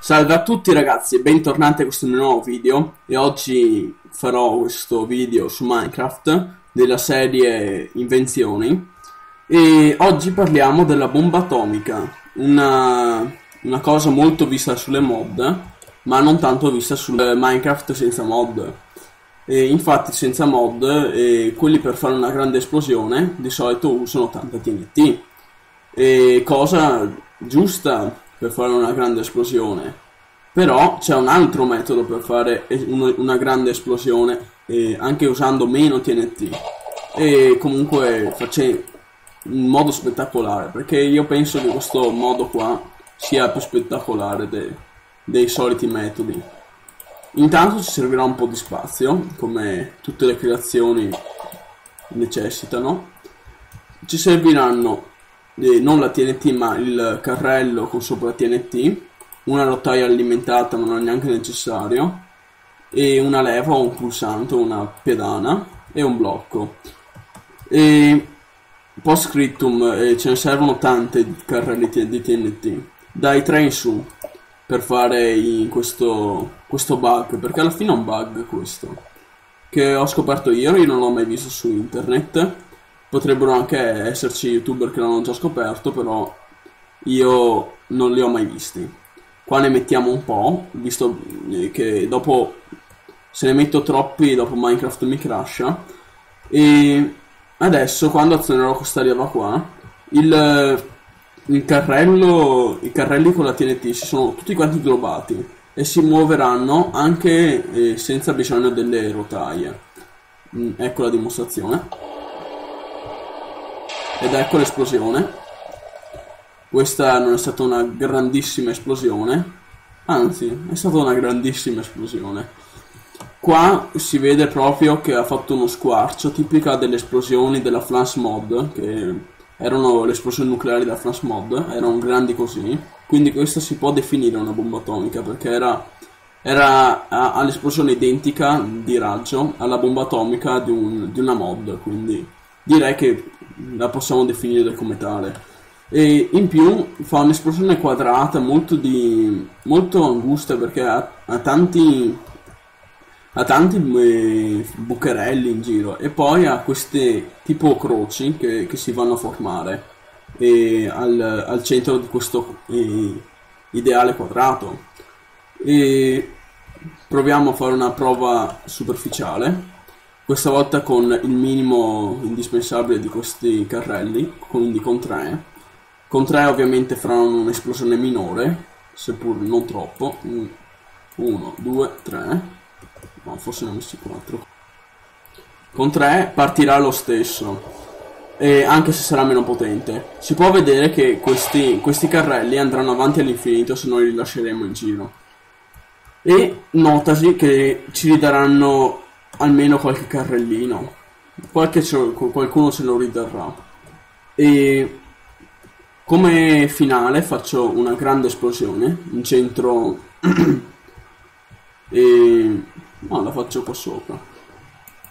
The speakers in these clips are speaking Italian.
Salve a tutti ragazzi e bentornati a questo mio nuovo video. E oggi farò questo video su Minecraft della serie Invenzioni. E oggi parliamo della bomba atomica, una cosa molto vista sulle mod, ma non tanto vista su Minecraft senza mod. E infatti senza mod, quelli per fare una grande esplosione di solito usano tanta TNT. E cosa giusta per fare una grande esplosione. Però c'è un altro metodo per fare una grande esplosione, anche usando meno TNT. E comunque in modo spettacolare, perché io penso che questo modo qua sia più spettacolare dei soliti metodi. Intanto ci servirà un po' di spazio, come tutte le creazioni necessitano. Ci serviranno non la TNT ma il carrello con sopra TNT, una rotaia alimentata ma non è neanche necessario, e una leva o un pulsante, una pedana e un blocco. E post scriptum, ce ne servono tante di carrelli di TNT, dai 3 in su, per fare questo bug, perché alla fine è un bug questo, che ho scoperto io non l'ho mai visto su internet. Potrebbero anche esserci youtuber che l'hanno già scoperto, però io non li ho mai visti. Qua ne mettiamo un po', visto che dopo, se ne metto troppi, dopo Minecraft mi crasha. E adesso, quando azionerò questa leva qua, i carrelli con la TNT si sono tutti quanti globati e si muoveranno anche senza bisogno delle rotaie. Ecco la dimostrazione. Ed ecco l'esplosione. Questa non è stata una grandissima esplosione, anzi è stata una grandissima esplosione. Qua si vede proprio che ha fatto uno squarcio, tipica delle esplosioni della Flans Mod, che erano le esplosioni nucleari della Flans Mod, erano grandi così. Quindi questa si può definire una bomba atomica, perché ha l'esplosione identica di raggio alla bomba atomica di una mod, quindi direi che la possiamo definire come tale. E in più fa un'esplosione quadrata molto angusta, perché ha tanti bucherelli in giro, e poi ha queste tipo croci che si vanno a formare al centro di questo ideale quadrato. E proviamo a fare una prova superficiale, questa volta con il minimo indispensabile di questi carrelli, quindi con 3. Con 3 ovviamente faranno un'esplosione minore, seppur non troppo. 1, 2, 3. No, forse ne ho messi 4. Con 3 partirà lo stesso, anche se sarà meno potente. Si può vedere che questi carrelli andranno avanti all'infinito se noi li lasceremo in giro. E notasi che ci ridaranno almeno qualche carrellino, qualcuno se lo ridarrà. E come finale faccio una grande esplosione in centro e no, la faccio qua sopra.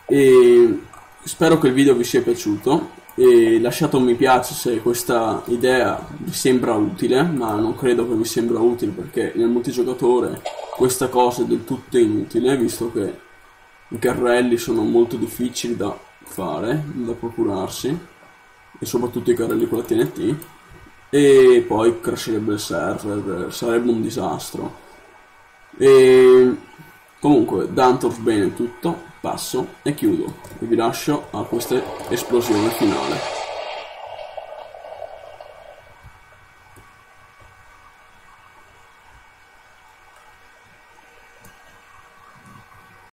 E spero che il video vi sia piaciuto, e lasciate un mi piace se questa idea vi sembra utile, ma non credo che vi sembra utile, perché nel multigiocatore questa cosa è del tutto inutile, visto che i carrelli sono molto difficili da fare, da procurarsi, e soprattutto i carrelli con la TNT, e poi crasherebbe il server, sarebbe un disastro. E comunque, Dantor bene tutto, passo e chiudo, e vi lascio a questa esplosione finale.